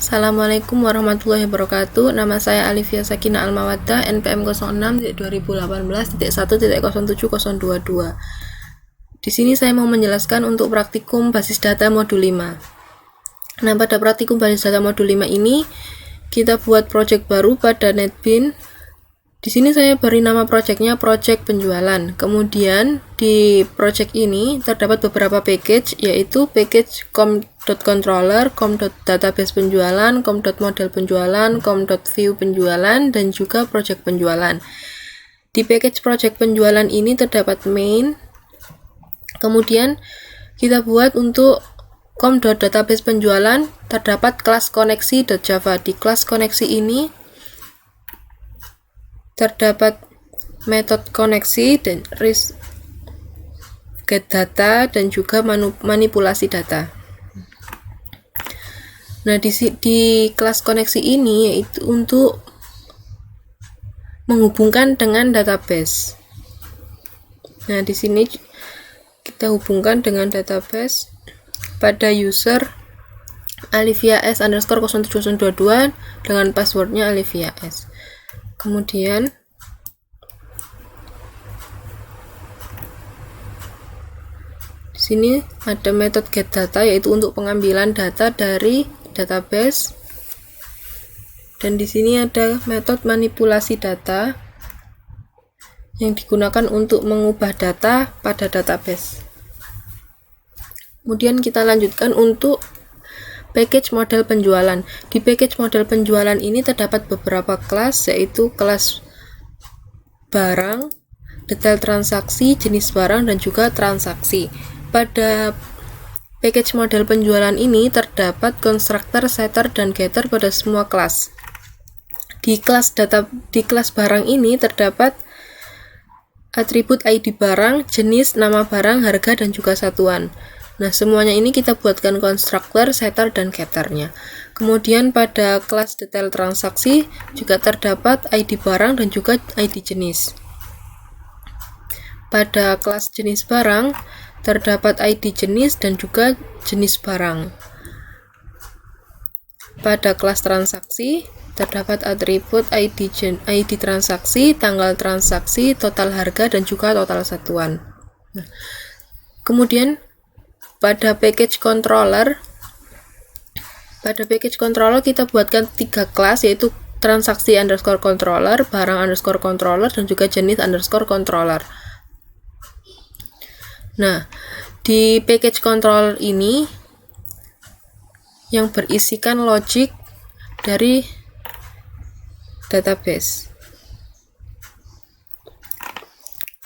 Assalamualaikum warahmatullahi wabarakatuh. Nama saya Alifia Sakinah Almawaddah, NPM 06/2018.1.07022. Di sini saya mau menjelaskan untuk praktikum basis data modul 5. Nah, pada praktikum basis data modul 5 ini kita buat project baru pada NetBeans. Di sini saya beri nama projectnya project penjualan. Kemudian di project ini terdapat beberapa package, yaitu package com.controller, com.database penjualan, com.model penjualan, com.view penjualan, dan juga project penjualan. Di package project penjualan ini terdapat main. Kemudian kita buat untuk com.database penjualan terdapat kelas koneksi.java. Di kelas koneksi ini terdapat metode koneksi dan get data dan juga manipulasi data. Nah, di kelas koneksi ini yaitu untuk menghubungkan dengan database. Nah, di sini kita hubungkan dengan database pada user Alifia S _07022 dengan passwordnya Alifia S. Kemudian di sini ada metode get data, yaitu untuk pengambilan data dari database, dan di sini ada metode manipulasi data yang digunakan untuk mengubah data pada database. Kemudian kita lanjutkan untuk package model penjualan. Di package model penjualan ini terdapat beberapa kelas, yaitu kelas barang, detail transaksi, jenis barang, dan juga transaksi. Pada package model penjualan ini terdapat constructor, setter, dan getter pada semua kelas. Di kelas barang ini terdapat atribut ID barang, jenis, nama barang, harga, dan juga satuan. Nah, semuanya ini kita buatkan constructor, setter, dan getternya. Kemudian pada kelas detail transaksi juga terdapat ID barang dan juga ID jenis. Pada kelas jenis barang terdapat ID jenis dan juga jenis barang. Pada kelas transaksi terdapat atribut ID transaksi, tanggal transaksi, total harga, dan juga total satuan. Nah, kemudian pada package controller kita buatkan 3 kelas, yaitu transaksi underscore controller, barang underscore controller, dan juga jenis underscore controller. Nah, di package controller ini yang berisikan logic dari database.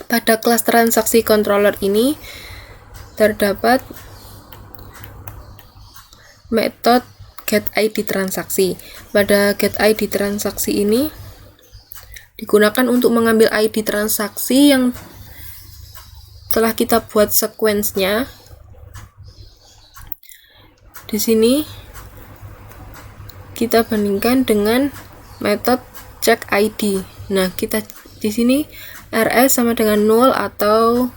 Pada kelas transaksi controller ini terdapat metode get ID transaksi. Pada get ID transaksi ini digunakan untuk mengambil ID transaksi yang telah kita buat sequence-nya. Di sini kita bandingkan dengan metode check ID. Nah, kita di sini RS sama dengan 0 atau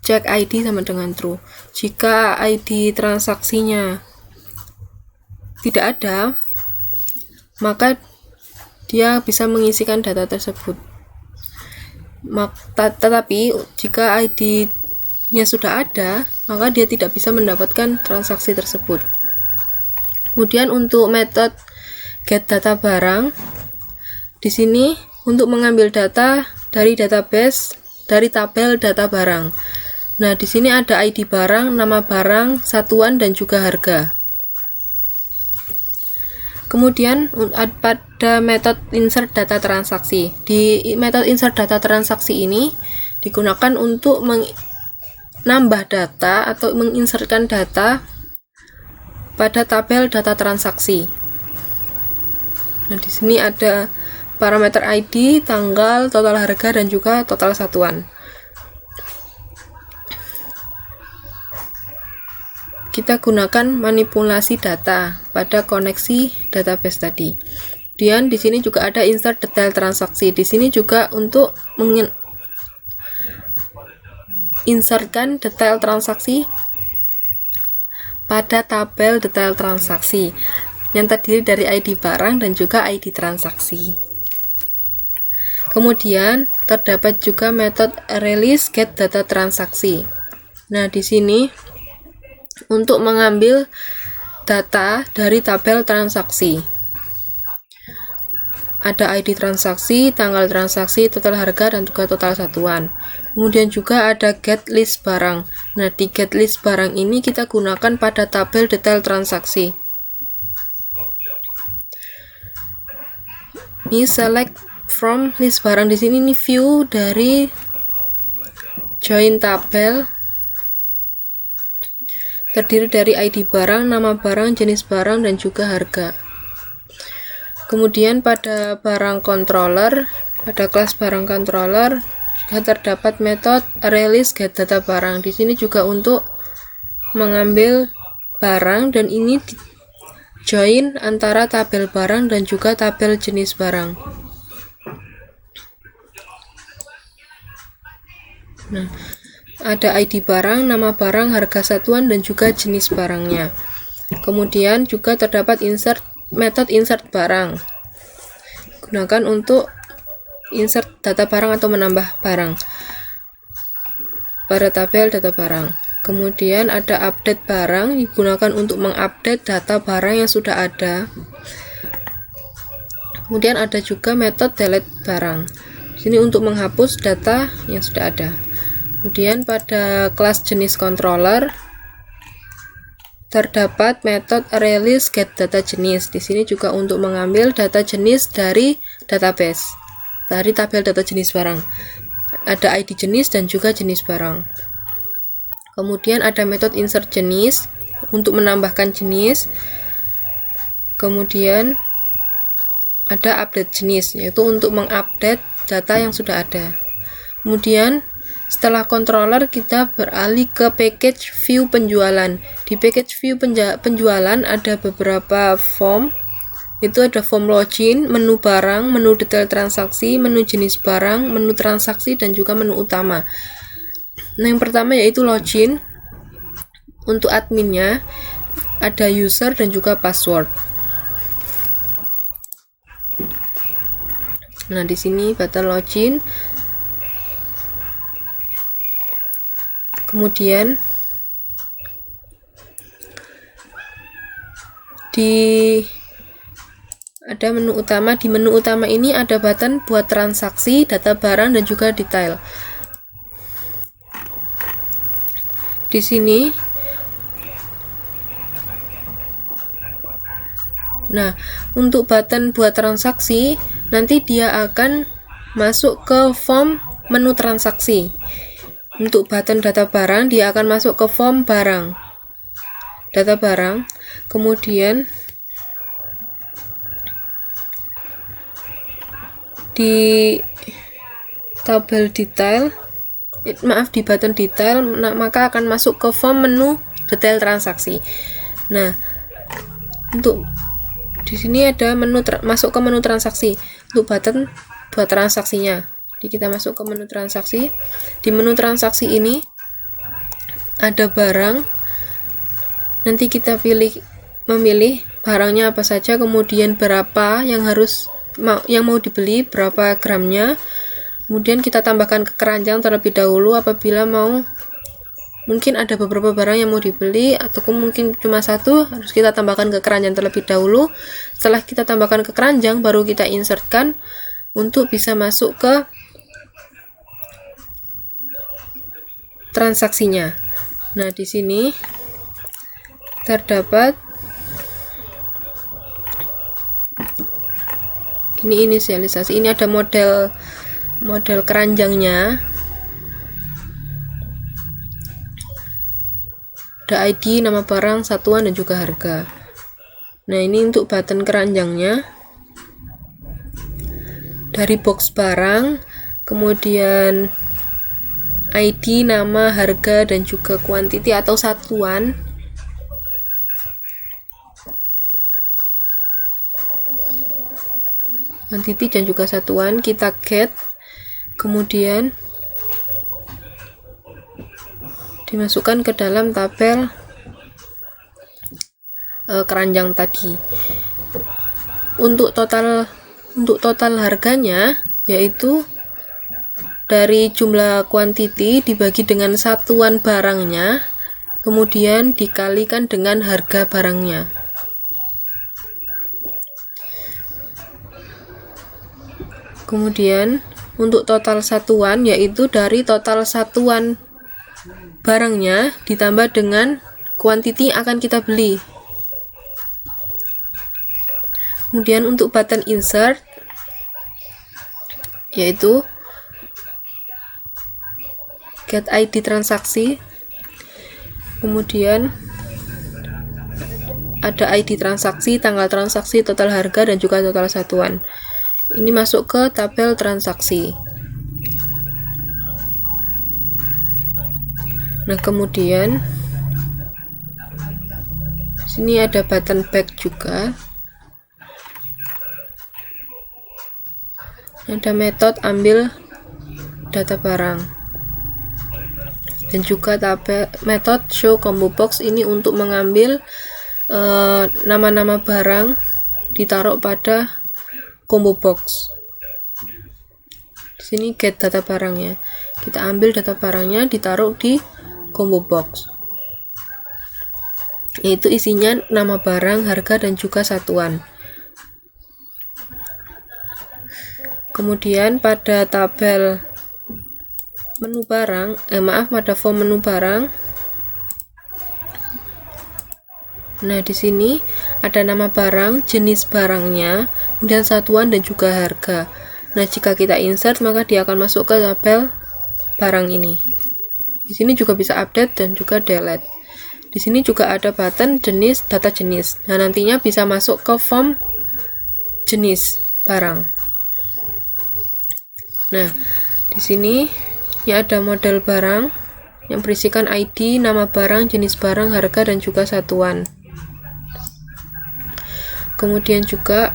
check ID sama dengan true. Jika ID transaksinya tidak ada, maka dia bisa mengisikan data tersebut. Tetapi jika ID-nya sudah ada, maka dia tidak bisa mendapatkan transaksi tersebut. Kemudian untuk metode get data barang, di sini untuk mengambil data dari database dari tabel data barang. Nah, di sini ada ID barang, nama barang, satuan, dan juga harga. Kemudian pada metode insert data transaksi. Di metode insert data transaksi ini digunakan untuk menambah data atau menginsertkan data pada tabel data transaksi. Nah, di sini ada parameter ID, tanggal, total harga, dan juga total satuan. Kita gunakan manipulasi data pada koneksi database tadi. Kemudian di sini juga ada insert detail transaksi. Di sini juga untuk menginsertkan detail transaksi pada tabel detail transaksi. yang terdiri dari ID barang dan juga ID transaksi. Kemudian terdapat juga metode release get data transaksi. Nah, di sini untuk mengambil data dari tabel transaksi. Ada ID transaksi, tanggal transaksi, total harga, dan juga total satuan. Kemudian juga ada get list barang. Nah, di get list barang ini kita gunakan pada tabel detail transaksi. Ini select from list barang. Di sini ini view dari join tabel. Terdiri dari ID barang, nama barang, jenis barang, dan juga harga. Kemudian pada barang controller, pada kelas barang controller juga terdapat metode release get data barang. Di sini juga untuk mengambil barang, dan ini join antara tabel barang dan juga tabel jenis barang. Nah, ada ID barang, nama barang, harga satuan, dan juga jenis barangnya. Kemudian juga terdapat metode insert barang. Gunakan untuk insert data barang atau menambah barang pada tabel data barang. Kemudian ada update barang, digunakan untuk mengupdate data barang yang sudah ada. Kemudian ada juga metode delete barang. Di sini untuk menghapus data yang sudah ada. Kemudian pada kelas jenis controller terdapat metode release get data jenis. Di sini juga untuk mengambil data jenis dari database, dari tabel data jenis barang. Ada ID jenis dan juga jenis barang. Kemudian ada metode insert jenis untuk menambahkan jenis. Kemudian ada update jenis, yaitu untuk mengupdate data yang sudah ada. Kemudian setelah controller kita beralih ke package view penjualan. Di package view penjualan ada beberapa form. Itu ada form login, menu barang, menu detail transaksi, menu jenis barang, menu transaksi, dan juga menu utama. Nah, yang pertama yaitu login. Untuk adminnya ada user dan juga password. Nah, di sini button login. Kemudian ada menu utama. Di menu utama ini ada button buat transaksi, data barang, dan juga detail. Di sini, nah, untuk button buat transaksi nanti dia akan masuk ke form menu transaksi. Untuk button data barang dia akan masuk ke form barang, data barang. Kemudian di tabel detail, di button detail, maka akan masuk ke form menu detail transaksi. Nah, untuk di sini ada menu masuk ke menu transaksi. Untuk button buat transaksinya, jadi kita masuk ke menu transaksi. Di menu transaksi ini ada barang. Nanti kita memilih barangnya apa saja, kemudian berapa yang mau dibeli, berapa gramnya. Kemudian kita tambahkan ke keranjang terlebih dahulu apabila mungkin ada beberapa barang yang mau dibeli, ataupun mungkin cuma satu, harus kita tambahkan ke keranjang terlebih dahulu. Setelah kita tambahkan ke keranjang, baru kita insertkan untuk bisa masuk ke transaksinya. Nah, di sini terdapat ini inisialisasi. Ini ada model keranjangnya. Ada ID, nama barang, satuan, dan juga harga. Nah, ini untuk button keranjangnya. Dari box barang, kemudian ID, nama, harga, dan juga quantity atau satuan. Quantity dan juga satuan kita get. Kemudian dimasukkan ke dalam tabel keranjang tadi. Untuk total harganya yaitu dari jumlah kuantiti dibagi dengan satuan barangnya, kemudian dikalikan dengan harga barangnya. Kemudian untuk total satuan yaitu dari total satuan barangnya ditambah dengan kuantiti yang akan kita beli. Kemudian untuk button insert yaitu get ID transaksi, kemudian ada ID transaksi, tanggal transaksi, total harga, dan juga total satuan. Ini masuk ke tabel transaksi. Nah, kemudian sini ada button back juga. Ada metode ambil data barang. Dan juga tabel metode show combo box ini untuk mengambil nama-nama barang ditaruh pada combo box. Di sini get data barangnya. Kita ambil data barangnya ditaruh di combo box. Yaitu isinya nama barang, harga, dan juga satuan. Kemudian pada tabel menu barang, pada form menu barang. Nah, di sini ada nama barang, jenis barangnya, kemudian satuan dan juga harga. Nah, jika kita insert maka dia akan masuk ke tabel barang ini. Di sini juga bisa update dan juga delete. Di sini juga ada button jenis, data jenis. Nah, nantinya bisa masuk ke form jenis barang. Nah, di sini ya ada model barang yang berisikan ID, nama barang, jenis barang, harga, dan juga satuan. Kemudian juga,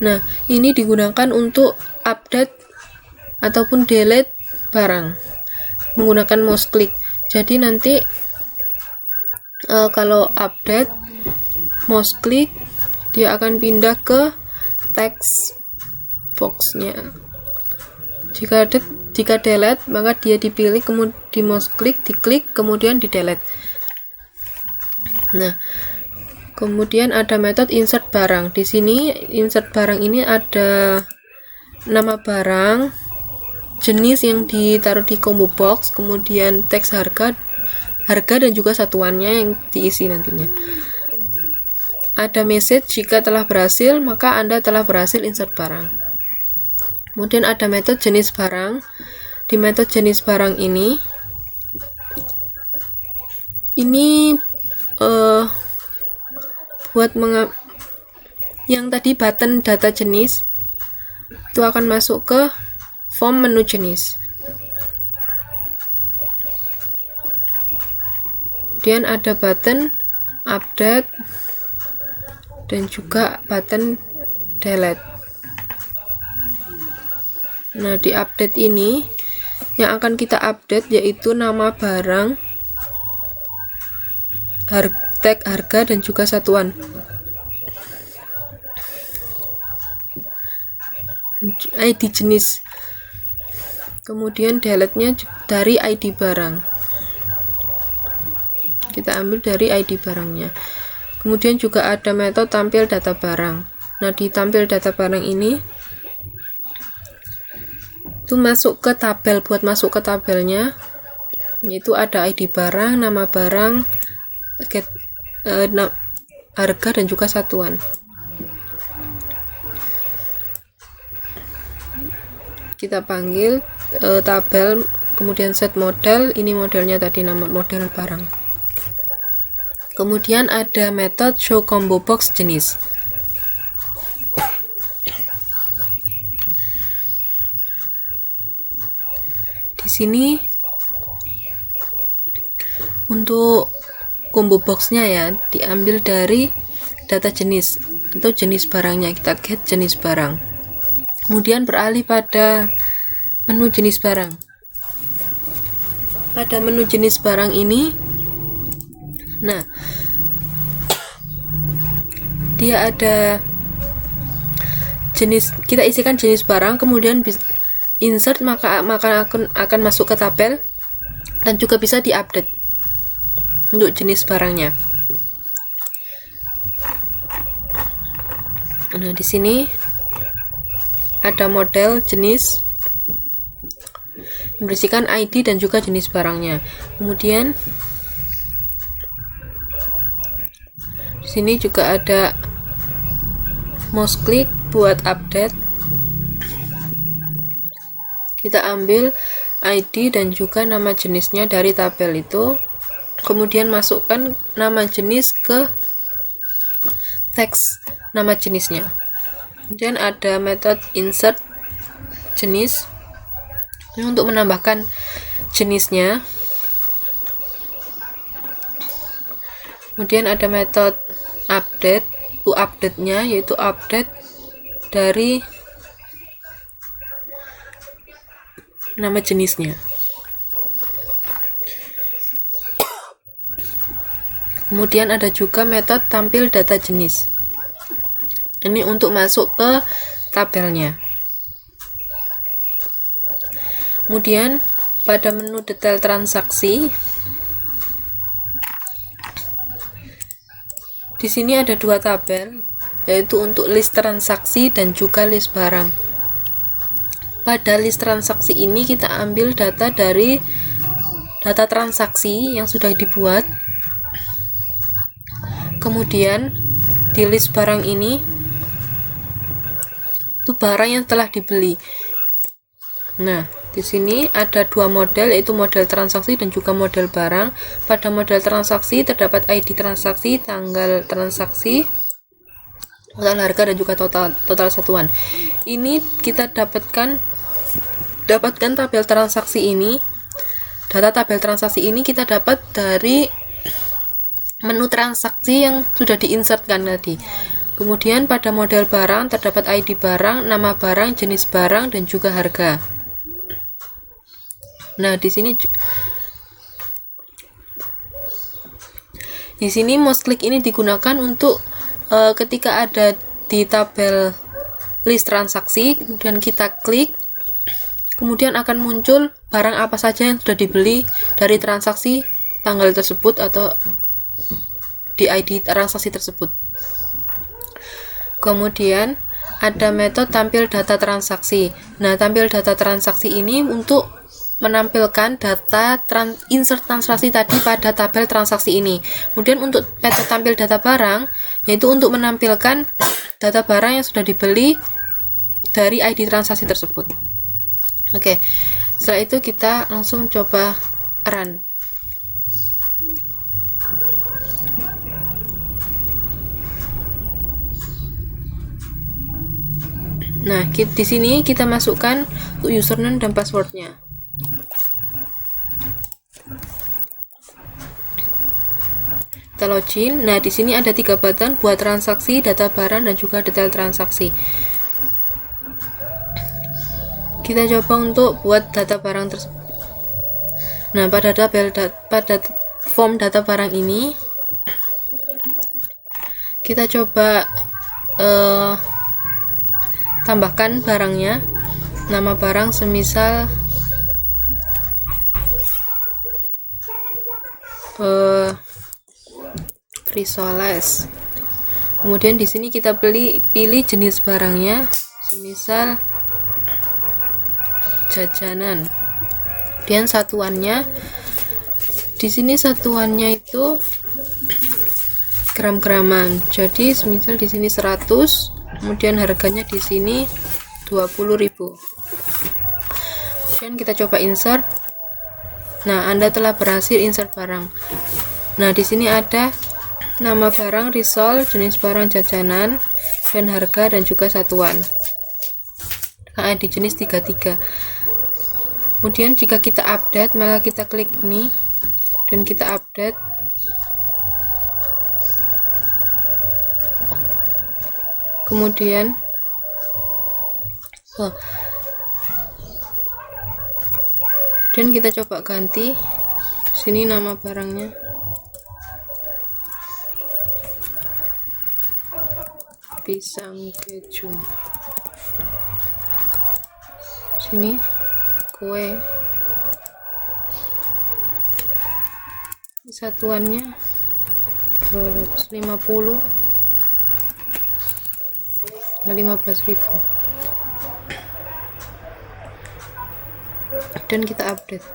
nah ini digunakan untuk update ataupun delete barang menggunakan mouse click. Jadi nanti kalau update mouse click dia akan pindah ke text boxnya. Jika delete maka dia dipilih, kemudian di mouse click, diklik, kemudian di delete. Nah, kemudian ada metode insert barang. Di sini insert barang ini ada nama barang, jenis yang ditaruh di combo box, kemudian teks harga dan juga satuannya yang diisi nantinya. Ada message jika telah berhasil, maka Anda telah berhasil insert barang. Kemudian ada metode jenis barang. Di metode jenis barang ini buat yang tadi button data jenis itu akan masuk ke form menu jenis. Kemudian ada button update dan juga button delete. Nah, di update ini yang akan kita update yaitu nama barang, tag harga, dan juga satuan. ID jenis. Kemudian delete-nya dari ID barang. Kita ambil dari ID barangnya. Kemudian juga ada metode tampil data barang. Nah, di tampil data barang ini itu masuk ke tabel. Buat masuk ke tabelnya yaitu ada ID barang, nama barang, harga, dan juga satuan. Kita panggil tabel, kemudian set model. Ini modelnya tadi, nama model barang. Kemudian ada metode show combo box jenis. Di sini untuk combo boxnya ya diambil dari data jenis atau jenis barangnya. Kita get jenis barang, kemudian beralih pada menu jenis barang. Pada menu jenis barang ini, nah dia ada jenis, kita isikan jenis barang, kemudian insert, maka akan masuk ke tabel dan juga bisa diupdate untuk jenis barangnya. Nah, di sini ada model, jenis, berisikan ID dan juga jenis barangnya. Kemudian di sini juga ada mouse click buat update. Kita ambil ID dan juga nama jenisnya dari tabel itu, kemudian masukkan nama jenis ke teks nama jenisnya. Kemudian ada metode insert jenis untuk menambahkan jenisnya. Kemudian ada metode update, update-nya yaitu update dari nama jenisnya. Kemudian ada juga metode tampil data jenis. Ini untuk masuk ke tabelnya. Kemudian pada menu detail transaksi, di sini ada dua tabel, yaitu untuk list transaksi dan juga list barang. Pada list transaksi ini kita ambil data dari data transaksi yang sudah dibuat. Kemudian di list barang ini itu barang yang telah dibeli. Nah, di sini ada dua model, yaitu model transaksi dan juga model barang. Pada model transaksi terdapat ID transaksi, tanggal transaksi, total harga dan juga total satuan. Ini kita dapatkan tabel transaksi ini. Data tabel transaksi ini kita dapat dari menu transaksi yang sudah diinsertkan tadi. Kemudian pada model barang terdapat ID barang, nama barang, jenis barang dan juga harga. Nah, di sini mouse click ini digunakan untuk ketika ada di tabel list transaksi, kemudian kita klik, kemudian akan muncul barang apa saja yang sudah dibeli dari transaksi tanggal tersebut atau di ID transaksi tersebut. Kemudian ada metode tampil data transaksi. Nah, tampil data transaksi ini untuk menampilkan data insert transaksi tadi pada tabel transaksi ini. Kemudian untuk metode tampil data barang, yaitu untuk menampilkan data barang yang sudah dibeli dari ID transaksi tersebut. Oke, setelah itu kita langsung coba run. Nah, di sini kita masukkan username dan passwordnya. Kita login. Nah, di sini ada 3 button buat transaksi, data barang dan juga detail transaksi. Kita coba untuk buat data barang tersebut. Nah, pada form data barang ini kita coba tambahkan barangnya. Nama barang semisal risoles. Kemudian di sini kita pilih jenis barangnya, semisal jajanan. Kemudian satuannya, di sini satuannya itu gram-graman. Jadi semisal di sini 100, kemudian harganya di sini 20.000. Kemudian kita coba insert. Nah, Anda telah berhasil insert barang. Nah, di sini ada nama barang risol, jenis barang jajanan, dan harga dan juga satuan. ID jenis 33. Kemudian jika kita update, maka kita klik ini dan kita update. Kemudian dan kita coba ganti sini nama barangnya. pisang keju. Sini kue, satuannya 250 ya 15.000, dan kita update.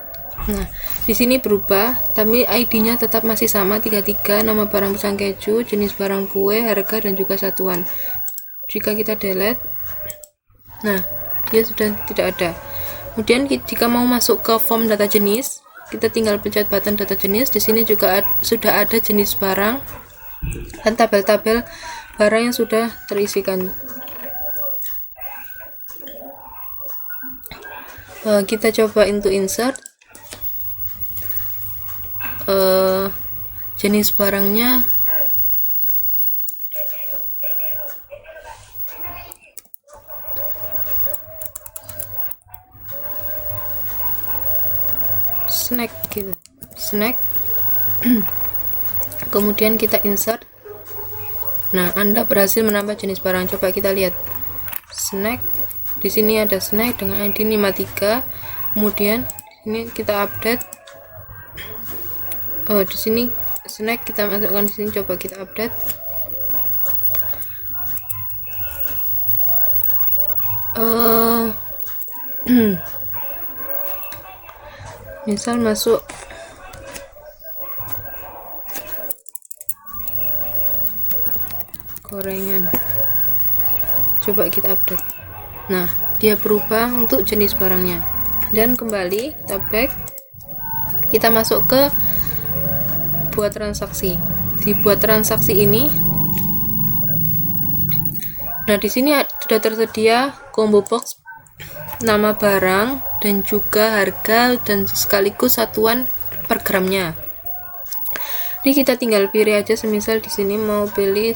Nah, di sini berubah, tapi ID-nya tetap masih sama 33, nama barang pisang keju, jenis barang kue, harga, dan juga satuan. Jika kita delete, nah dia sudah tidak ada. Kemudian jika mau masuk ke form data jenis, kita tinggal pencet button data jenis. Di sini juga sudah ada jenis barang dan tabel-tabel barang yang sudah terisikan. Kita coba untuk insert. Jenis barangnya snack gitu, snack. Kemudian kita insert. Nah, Anda berhasil menambah jenis barang. Coba kita lihat snack. Di sini ada snack dengan ID 53. Kemudian ini kita update. Di sini snack kita masukkan di sini. Coba kita update. Misal masuk gorengan. Coba kita update. Nah, dia berubah untuk jenis barangnya. Dan kembali kita back. Kita masuk ke buat transaksi. Di buat transaksi ini, nah di sini sudah tersedia combo box, nama barang dan juga harga dan sekaligus satuan per gramnya. Jadi kita tinggal pilih aja, semisal di sini mau pilih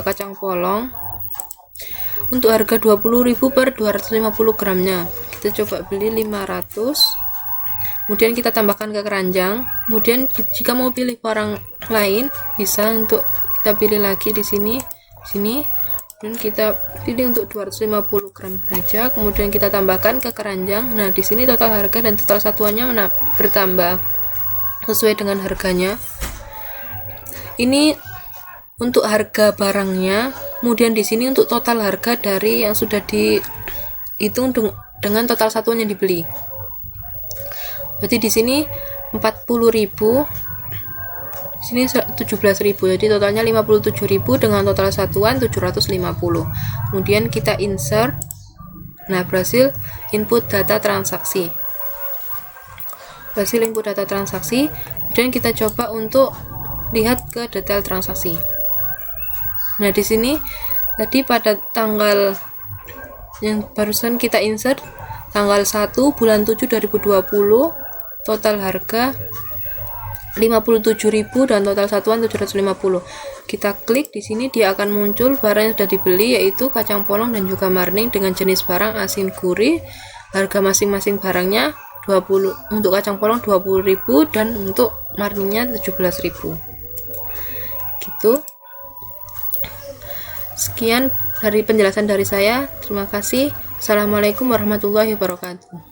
kacang polong untuk harga 20.000 per 250 gramnya. Kita coba beli 500. Kemudian kita tambahkan ke keranjang. Kemudian jika mau pilih barang lain, bisa untuk kita pilih lagi di sini, dan kita pilih untuk 250 gram saja. Kemudian kita tambahkan ke keranjang. Nah, di sini total harga dan total satuannya bertambah sesuai dengan harganya. Ini untuk harga barangnya. Kemudian di sini untuk total harga dari yang sudah dihitung dengan total satuan yang dibeli. Berarti di sini 40.000, di sini 17.000, jadi totalnya 57.000 dengan total satuan 750. Kemudian kita insert. Nah, berhasil input data transaksi. Kemudian kita coba untuk lihat ke detail transaksi. Nah, di sini tadi pada tanggal yang barusan kita insert, tanggal 1 bulan 7 2020, total harga 57.000 dan total satuan 750. Kita klik di sini, dia akan muncul barang yang sudah dibeli, yaitu kacang polong dan juga marning dengan jenis barang asin gurih. Harga masing-masing barangnya 20, untuk kacang polong 20.000 dan untuk marningnya 17.000. Gitu. Sekian dari penjelasan dari saya. Terima kasih. Assalamualaikum warahmatullahi wabarakatuh.